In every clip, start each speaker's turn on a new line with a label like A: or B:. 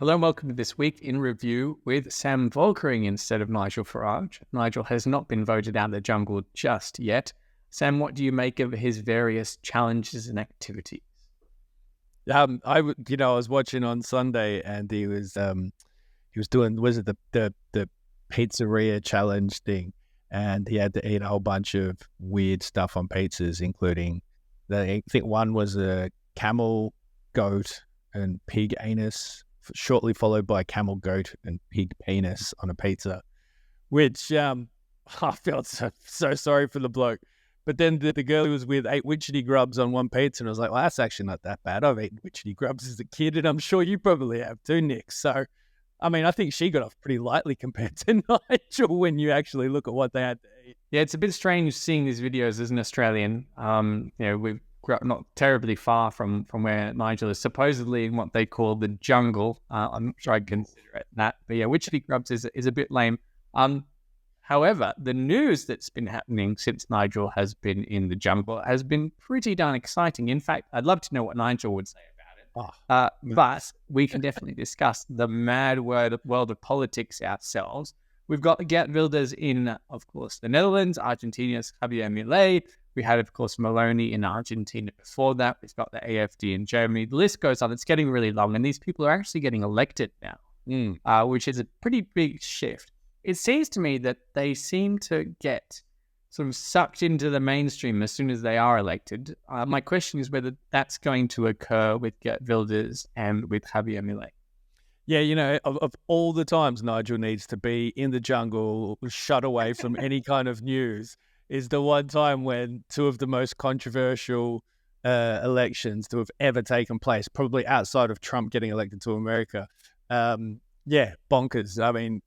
A: Hello and welcome to This Week in Review with Sam Volkering instead of Nigel Farage. Nigel has not been voted out of the jungle just yet. Sam, what do you make of his various challenges and activities?
B: I was watching on Sunday, and he was doing, was it the pizzeria challenge thing, and he had to eat a whole bunch of weird stuff on pizzas, including I think one was a camel, goat, and pig anus, shortly followed by camel, goat, and pig penis on a pizza, which I felt so sorry for the bloke. But then the girl who was with ate witchetty grubs on one pizza, and I was like, well, that's actually not that bad. I've eaten witchetty grubs as a kid, and I'm sure you probably have too, Nick. So, I mean, I think she got off pretty lightly compared to Nigel when you actually look at what they had to eat.
A: Yeah, it's a bit strange seeing these videos as an Australian. We've grew up not terribly far from where Nigel is, supposedly in what they call the jungle. I'm not sure I'd consider it that. But yeah, witchetty grubs is a bit lame. However, the news that's been happening since Nigel has been in the jungle has been pretty darn exciting. In fact, I'd love to know what Nigel would say about it. But we can definitely discuss the mad world of politics ourselves. We've got Geert Wilders in, of course, the Netherlands, Argentina's Javier Milei. We had, of course, Meloni in Argentina before that. We've got the AFD in Germany. The list goes on. It's getting really long. And these people are actually getting elected now, which is a pretty big shift. It seems to me that they seem to get sort of sucked into the mainstream as soon as they are elected. My question is whether that's going to occur with Geert Wilders and with Javier Milei.
B: Yeah, of all the times Nigel needs to be in the jungle, shut away from any kind of news, is the one time when two of the most controversial elections to have ever taken place, probably outside of Trump getting elected to America, yeah, bonkers. I mean,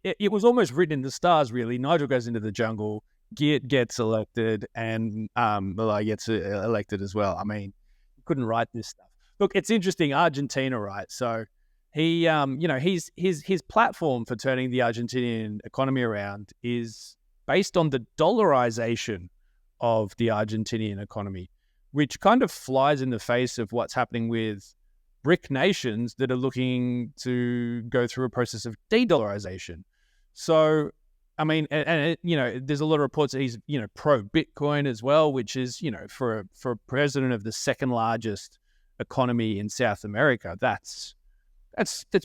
B: it was almost written in the stars, really. Nigel goes into the jungle, Geert gets elected, and Milei gets elected as well. I mean, couldn't write this stuff. Look, it's interesting. Argentina, right? So he, his platform for turning the Argentinian economy around is based on the dollarization of the Argentinian economy, which kind of flies in the face of what's happening with BRIC nations that are looking to go through a process of de-dollarization. So, I mean, there's a lot of reports that he's, pro-Bitcoin as well, which is, for a president of the second largest economy in South America, that's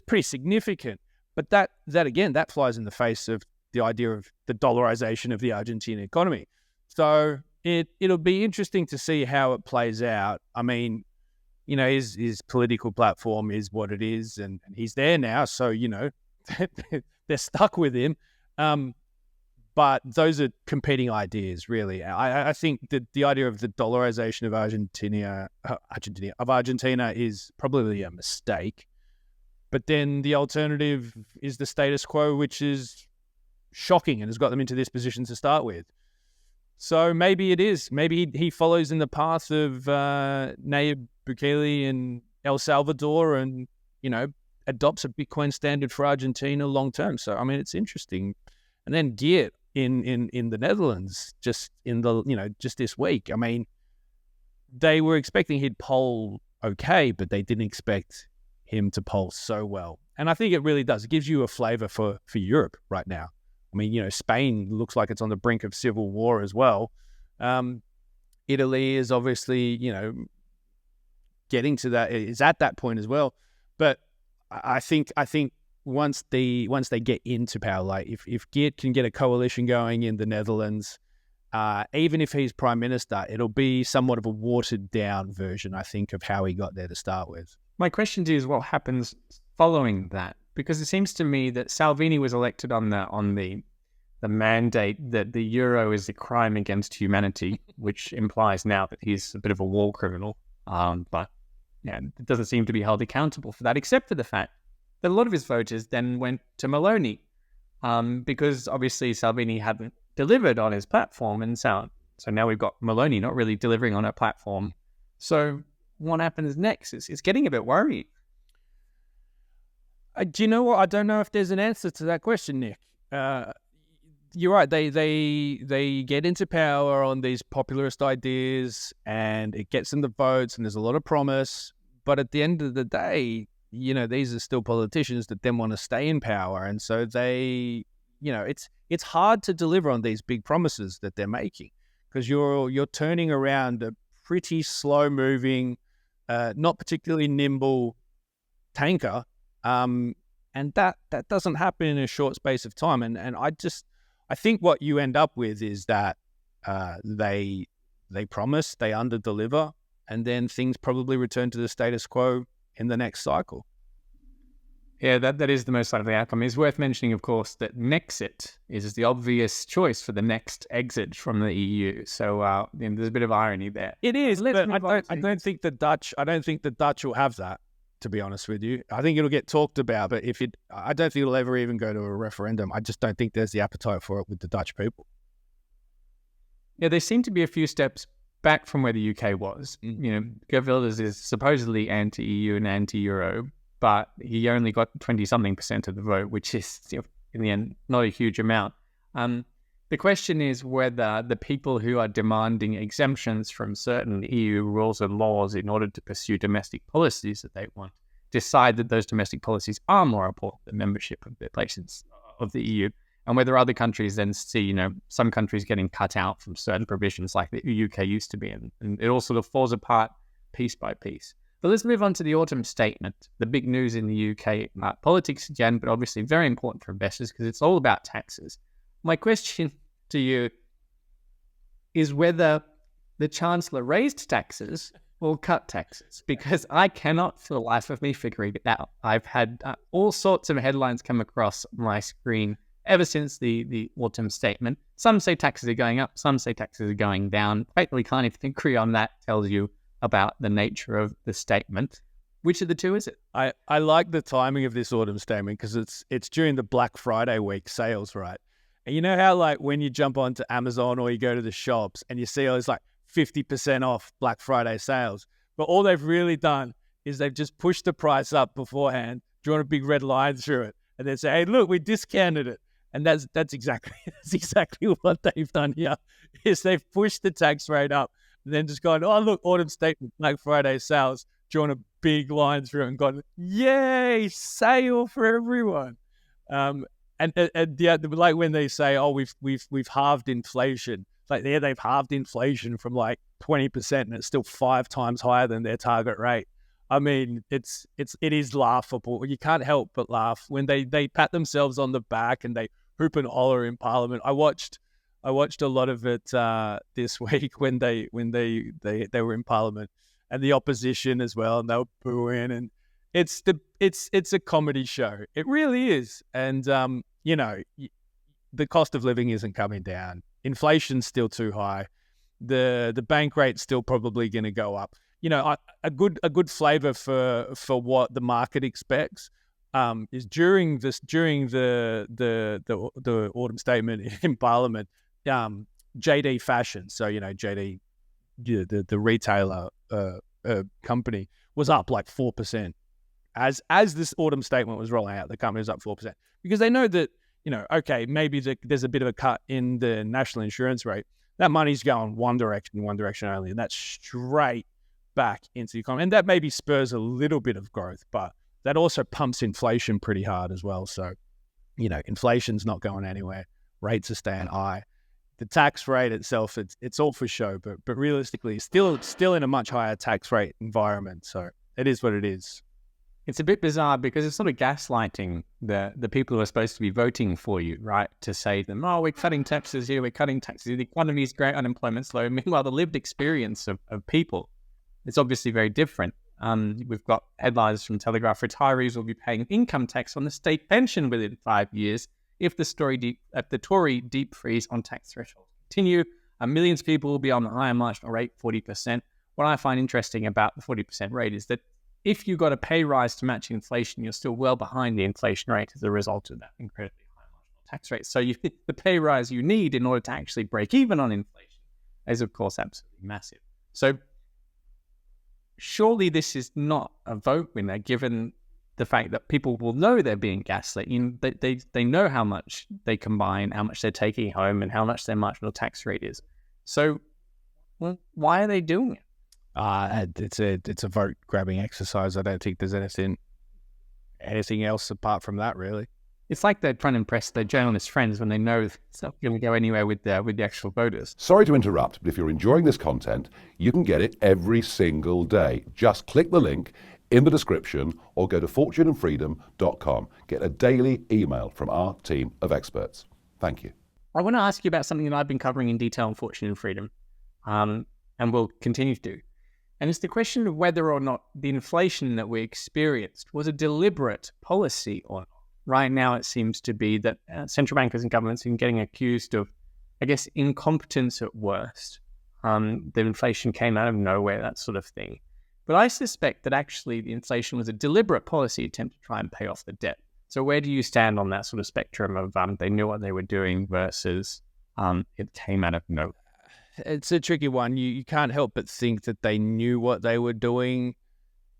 B: pretty significant. But that again, that flies in the face of the idea of the dollarization of the Argentine economy. So it'll be interesting to see how it plays out. I mean, his political platform is what it is, and he's there now. So, they're stuck with him. But those are competing ideas, really. I think that the idea of the dollarization of Argentina is probably a mistake. But then the alternative is the status quo, which is shocking and has got them into this position to start with. So maybe it is. Maybe he follows in the path of Nayib Bukele in El Salvador and, adopts a Bitcoin standard for Argentina long term. So, I mean, it's interesting. And then Geert in the Netherlands just this week. I mean, they were expecting he'd poll okay, but they didn't expect him to poll so well. And I think it really does. It gives you a flavor for Europe right now. I mean, Spain looks like it's on the brink of civil war as well. Italy is obviously, getting to that, is at that point as well. But I think once they get into power, like if Geert can get a coalition going in the Netherlands, even if he's prime minister, it'll be somewhat of a watered down version, I think, of how he got there to start with.
A: My question to you is what happens following that? Because it seems to me that Salvini was elected on the mandate that the euro is a crime against humanity, which implies now that he's a bit of a war criminal. But yeah, it doesn't seem to be held accountable for that, except for the fact that a lot of his voters then went to Meloni, because obviously Salvini hadn't delivered on his platform, and so now we've got Meloni not really delivering on her platform. So what happens next? It's getting a bit worrying.
B: Do you know what? I don't know if there's an answer to that question, Nick. You're right. They get into power on these populist ideas, and it gets them the votes, and there's a lot of promise. But at the end of the day, these are still politicians that then want to stay in power. And so they, it's hard to deliver on these big promises that they're making, because you're turning around a pretty slow moving, not particularly nimble tanker. And that doesn't happen in a short space of time. And I think what you end up with is that they promise, they under-deliver, and then things probably return to the status quo in the next cycle.
A: Yeah, that is the most likely outcome. It's worth mentioning, of course, that Nexit is the obvious choice for the next exit from the EU. So there's a bit of irony there.
B: It is, but I don't think the Dutch will have that, to be honest with you. I think it'll get talked about, but I don't think it'll ever even go to a referendum. I just don't think there's the appetite for it with the Dutch people.
A: Yeah, they seem to be a few steps back from where the UK was. Geert Wilders is supposedly anti-EU and anti-Euro, but he only got 20-something% of the vote, which is, in the end, not a huge amount. The question is whether the people who are demanding exemptions from certain EU rules and laws in order to pursue domestic policies that they want decide that those domestic policies are more important than membership of the places of the EU, and whether other countries then see, some countries getting cut out from certain provisions like the UK used to be, and it all sort of falls apart piece by piece. But let's move on to the autumn statement, the big news in the UK politics again, but obviously very important for investors because it's all about taxes. My question to you is whether the Chancellor raised taxes or cut taxes, because I cannot for the life of me figuring it out. I've had all sorts of headlines come across my screen ever since the autumn statement. Some say taxes are going up, some say taxes are going down. We can't even agree on that. Tells you about the nature of the statement. Which of the two is it?
B: I like the timing of this autumn statement because it's during the Black Friday week sales, right? And you know how when you jump onto Amazon or you go to the shops and you see all these 50% off Black Friday sales, but all they've really done is they've just pushed the price up beforehand, drawn a big red line through it, and then say, "Hey, look, we discounted it." And that's exactly what they've done here. Is they've pushed the tax rate up and then just gone, "Oh, look, autumn statement, Black Friday sales," drawn a big line through it and gone, "Yay, sale for everyone." And like when they say, "Oh, we've halved inflation," they've halved inflation from 20%, and it's still 5 times higher than their target rate. I mean, it is laughable. You can't help but laugh when they pat themselves on the back and they hoop and holler in Parliament. I watched a lot of it this week when they were in Parliament, and the opposition as well, and they were booing, and it's a comedy show. It really is. And the cost of living isn't coming down. Inflation's still too high. The bank rate's still probably going to go up. A good flavor for what the market expects is during the autumn statement in Parliament. JD Fashion, so JD, the retailer company, was up 4%. As this autumn statement was rolling out, the company was up 4% because they know that okay, maybe there's a bit of a cut in the national insurance rate. That money's going one direction only, and that's straight back into the economy. And that maybe spurs a little bit of growth, but that also pumps inflation pretty hard as well. So, inflation's not going anywhere. Rates are staying high. The tax rate itself, it's all for show, but realistically, still in a much higher tax rate environment. So it is what it is.
A: It's a bit bizarre because it's sort of gaslighting the people who are supposed to be voting for you, right? To say to them, "Oh, we're cutting taxes here, we're cutting taxes here. The economy is great, unemployment's low." Meanwhile, the lived experience of people is obviously very different. We've got headlines from Telegraph: retirees will be paying income tax on the state pension within 5 years if the Tory deep freeze on tax thresholds continue. Millions of people will be on the higher marginal rate, 40%. What I find interesting about the 40% rate is that if you got a pay rise to match inflation, you're still well behind the inflation rate as a result of that incredibly high marginal tax rate. So the pay rise you need in order to actually break even on inflation is, of course, absolutely massive. So surely this is not a vote winner, given the fact that people will know they're being gaslit. They know how much they combine, how much they're taking home, and how much their marginal tax rate is. So, why are they doing it?
B: It's a vote grabbing exercise. I don't think there's anything anything else apart from that, really.
A: It's like they're trying to impress their journalist friends when they know it's not going to go anywhere with the actual voters.
C: Sorry to interrupt, but if you're enjoying this content, you can get it every single day. Just click the link in the description or go to fortuneandfreedom.com. Get a daily email from our team of experts. Thank you.
A: I want to ask you about something that I've been covering in detail on Fortune and Freedom, and will continue to do. And it's the question of whether or not the inflation that we experienced was a deliberate policy or not. Right now, it seems to be that central bankers and governments are getting accused of, I guess, incompetence at worst. The inflation came out of nowhere, that sort of thing. But I suspect that actually the inflation was a deliberate policy attempt to try and pay off the debt. So where do you stand on that sort of spectrum of they knew what they were doing versus it came out of nowhere?
B: It's a tricky one. You can't help but think that they knew what they were doing,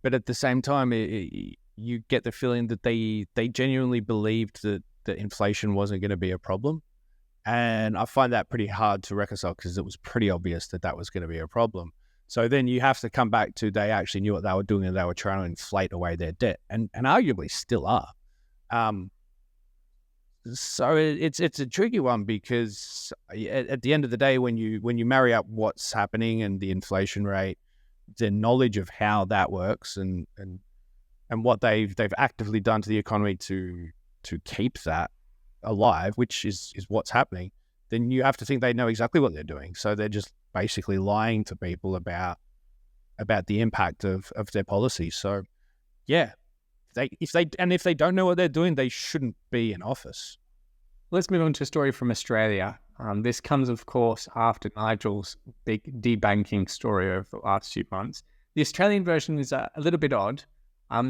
B: but at the same time, you get the feeling that they genuinely believed that inflation wasn't going to be a problem. And I find that pretty hard to reconcile because it was pretty obvious that that was going to be a problem. So then you have to come back to they actually knew what they were doing and they were trying to inflate away their debt and arguably still are. So it's a tricky one because at the end of the day, when you marry up what's happening and the inflation rate, the knowledge of how that works and what they've actively done to the economy to keep that alive, which is what's happening, then you have to think they know exactly what they're doing. So they're just basically lying to people about the impact of their policy. So yeah, if they don't know what they're doing, they shouldn't be in office.
A: Let's move on to a story from Australia. This comes, of course, after Nigel's big debanking story over the last few months. The Australian version is a little bit odd.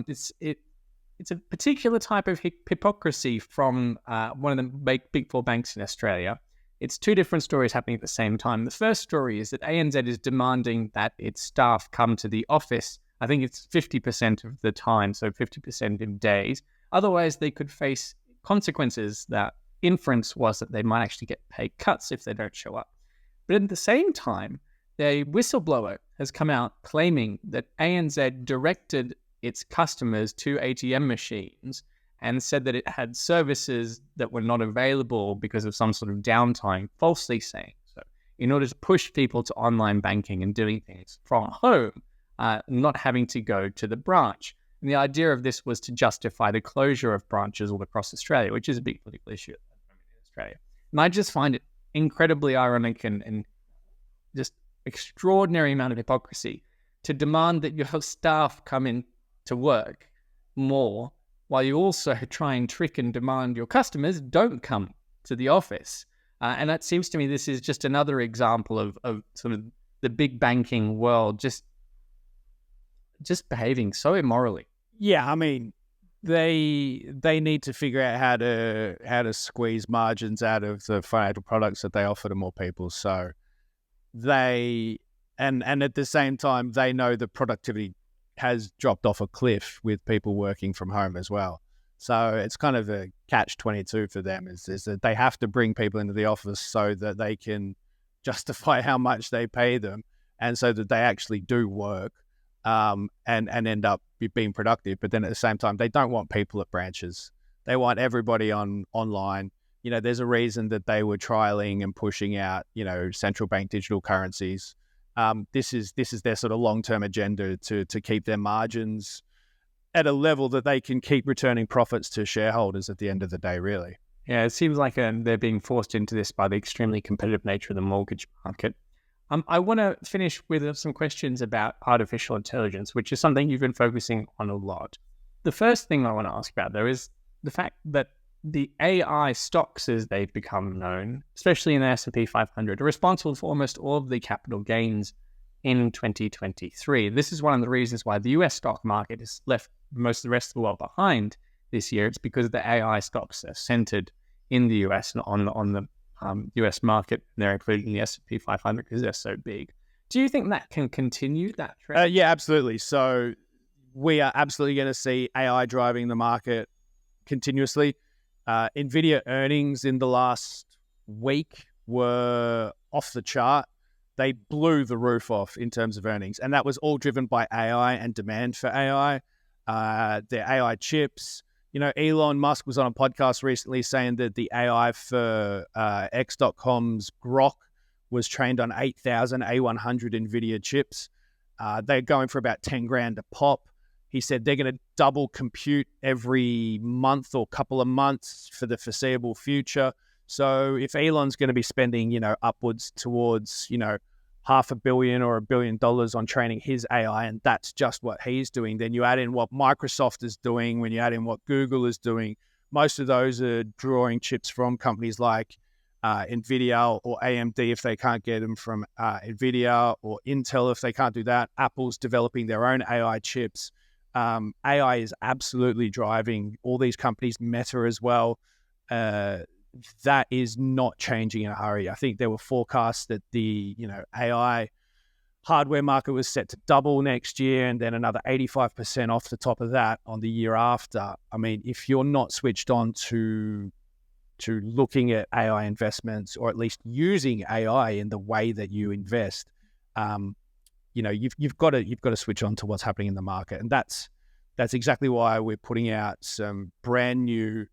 A: It's a particular type of hypocrisy from one of the big four banks in Australia. It's two different stories happening at the same time. The first story is that ANZ is demanding that its staff come to the office. I think it's 50% of the time, so 50% of days. Otherwise, they could face consequences. That inference was that they might actually get pay cuts if they don't show up. But at the same time, a whistleblower has come out claiming that ANZ directed its customers to ATM machines and said that it had services that were not available because of some sort of downtime, falsely saying so, in order to push people to online banking and doing things from home, not having to go to the branch. And the idea of this was to justify the closure of branches all across Australia, which is a big political issue at the moment in Australia. And I just find it incredibly ironic and just extraordinary amount of hypocrisy to demand that your staff come in to work more while you also try and trick and demand your customers don't come to the office. And that seems to me this is just another example of sort of the big banking world just behaving so immorally.
B: Yeah, I mean, they need to figure out how to squeeze margins out of the financial products that they offer to more people. So they and at the same time they know that productivity has dropped off a cliff with people working from home as well. So it's kind of a catch-22 for them is that they have to bring people into the office so that they can justify how much they pay them and so that they actually do work and end up being productive. But then at the same time, they don't want people at branches. They want everybody online. You know, there's a reason that they were trialing and pushing out, central bank digital currencies. This is their sort of long-term agenda to keep their margins at a level that they can keep returning profits to shareholders at the end of the day, really.
A: Yeah, it seems like they're being forced into this by the extremely competitive nature of the mortgage market. I want to finish with some questions about artificial intelligence, which is something you've been focusing on a lot. The first thing I want to ask about, though, is the fact that the AI stocks, as they've become known, especially in the S&P 500, are responsible for almost all of the capital gains in 2023. This is one of the reasons why the US stock market has left most of the rest of the world behind this year. It's because the AI stocks are centered in the US and on the US market. They're included in the S&P 500 because they're so big. Do you think that can continue, that trend?
B: Yeah, absolutely. So we are absolutely going to see AI driving the market continuously. NVIDIA earnings in the last week were off the chart. They blew the roof off in terms of earnings, and that was all driven by AI and demand for AI. their AI chips. You know, Elon Musk was on a podcast recently saying that the AI for X.com's Grok was trained on 8,000 A100 NVIDIA chips. They're going for about 10 grand a pop. He said they're going to double compute every month or couple of months for the foreseeable future. So if Elon's going to be spending, you know, upwards towards, you know, $500 million or $1 billion on training his AI, and that's just what he's doing, then you add in what Microsoft is doing, when you add in what Google is doing, most of those are drawing chips from companies like NVIDIA or AMD if they can't get them from NVIDIA, or Intel if they can't do that. Apple's developing their own AI chips. AI is absolutely driving all these companies, Meta as well. That is not changing in a hurry. I think there were forecasts that the, you know, AI hardware market was set to double next year, and then another 85% off the top of that on the year after. I mean, if you're not switched on to looking at AI investments, or at least using AI in the way that you invest, you know, you've got to switch on to what's happening in the market, and that's exactly why we're putting out some brand new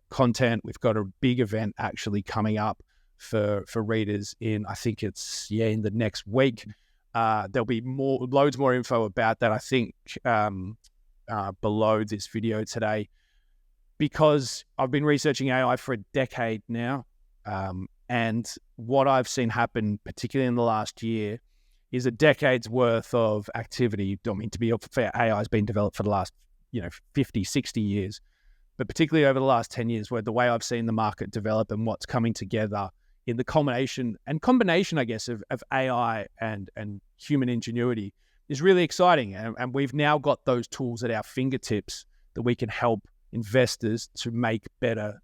B: content. We've got a big event actually coming up for readers in, I think it's in the next week. There'll be loads more info about that, I think, below this video today, because I've been researching AI for a decade now, and what I've seen happen, particularly in the last year, is a decade's worth of activity. I mean, to be fair, AI has been developed for the last, 50, 60 years, but particularly over the last 10 years, where the way I've seen the market develop and what's coming together in the combination, I guess, of AI and human ingenuity is really exciting. And we've now got those tools at our fingertips that we can help investors to make better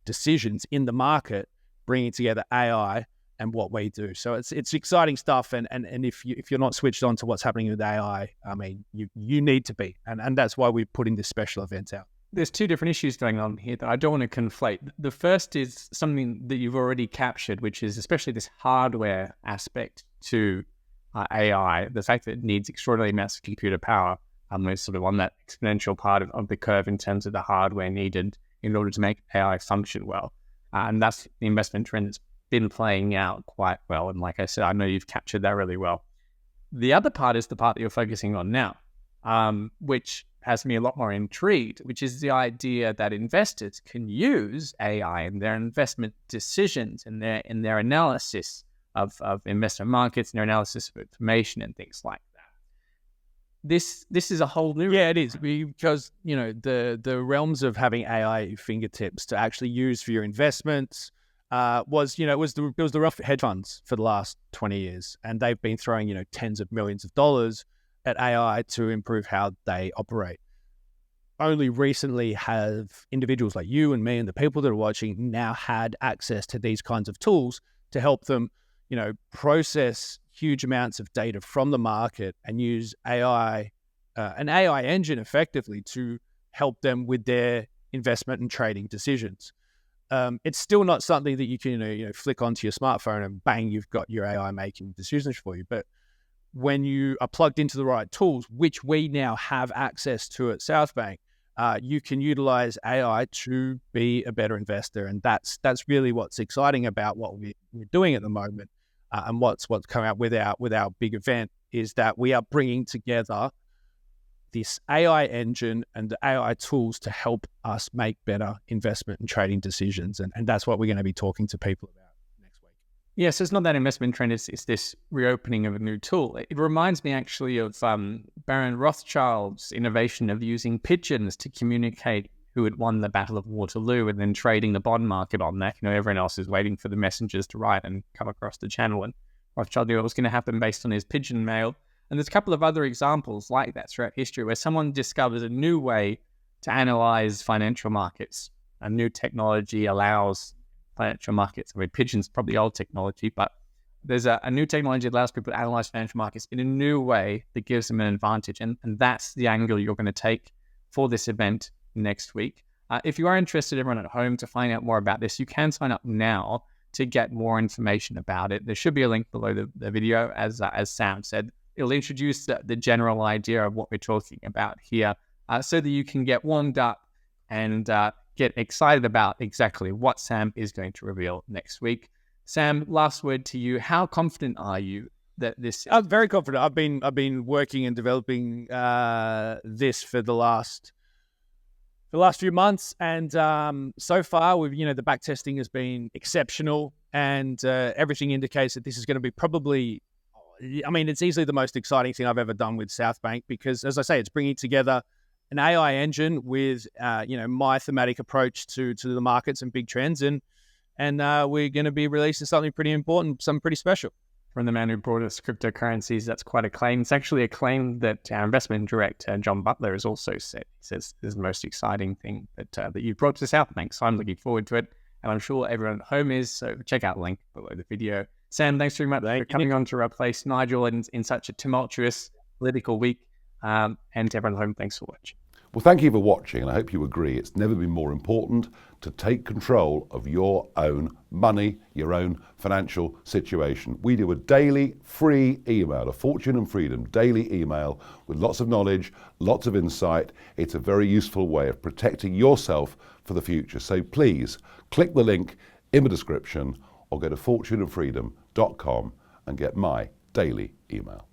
B: decisions in the market, bringing together AI and what we do. So it's exciting stuff. And if you're not switched on to what's happening with AI, I mean, you need to be. And that's why we're putting this special event out.
A: There's two different issues going on here that I don't want to conflate. The first is something that you've already captured, which is especially this hardware aspect to AI, the fact that it needs extraordinarily massive computer power. We're sort of on that exponential part of the curve in terms of the hardware needed in order to make AI function well. And that's the investment trend that's been playing out quite well. And like I said, I know you've captured that really well. The other part is the part that you're focusing on now, which has me a lot more intrigued, which is the idea that investors can use AI in their investment decisions and in their analysis of investment markets and their analysis of information and things like that. This is a whole new...
B: Yeah, it is, because, the realms of having AI at your fingertips to actually use for your investments was the rough hedge funds for the last 20 years. And they've been throwing, tens of millions of dollars at AI to improve how they operate. Only recently have individuals like you and me and the people that are watching now had access to these kinds of tools to help them, process huge amounts of data from the market and use AI, an AI engine effectively to help them with their investment and trading decisions. It's still not something that you can, flick onto your smartphone and bang, you've got your AI making decisions for you. But when you are plugged into the right tools, which we now have access to at Southbank, you can utilize AI to be a better investor. And that's really what's exciting about what we're doing at the moment. And what's coming out with our big event is that we are bringing together this AI engine and the AI tools to help us make better investment and trading decisions. And that's what we're going to be talking to people about next week.
A: Yes, it's not that investment trend, it's this reopening of a new tool. It reminds me actually of Baron Rothschild's innovation of using pigeons to communicate who had won the Battle of Waterloo and then trading the bond market on that. Everyone else is waiting for the messengers to write and come across the channel. And Rothschild knew what was going to happen based on his pigeon mail. And there's a couple of other examples like that throughout history where someone discovers a new way to analyze financial markets. A new technology allows financial markets. I mean, pigeon's probably old technology, but there's a new technology that allows people to analyze financial markets in a new way that gives them an advantage. And that's the angle you're going to take for this event next week. If you are interested, everyone at home, to find out more about this, you can sign up now to get more information about it. There should be a link below the video, as Sam said. It'll introduce the general idea of what we're talking about here, so that you can get warmed up and get excited about exactly what Sam is going to reveal next week. Sam, last word to you. How confident are you that this?
B: I'm very confident. I've been working and developing this for the last few months, and so far, the back testing has been exceptional, and everything indicates that this is going to be probably, it's easily the most exciting thing I've ever done with Southbank, because, as I say, it's bringing together an AI engine with my thematic approach to the markets and big trends, and we're going to be releasing something pretty important, something pretty special.
A: From the man who brought us cryptocurrencies, that's quite a claim. It's actually a claim that our investment director, John Butler, has also said. He says this is the most exciting thing that you've brought to Southbank. So I'm looking forward to it, and I'm sure everyone at home is. So check out the link below the video. Sam, thanks very much for coming on to replace Nigel in such a tumultuous political week. And to everyone at home, thanks for watching.
C: Well, thank you for watching, and I hope you agree it's never been more important to take control of your own money, your own financial situation. We do a daily free email, a Fortune and Freedom daily email with lots of knowledge, lots of insight. It's a very useful way of protecting yourself for the future. So please click the link in the description or go to fortuneandfreedom.com and get my daily email.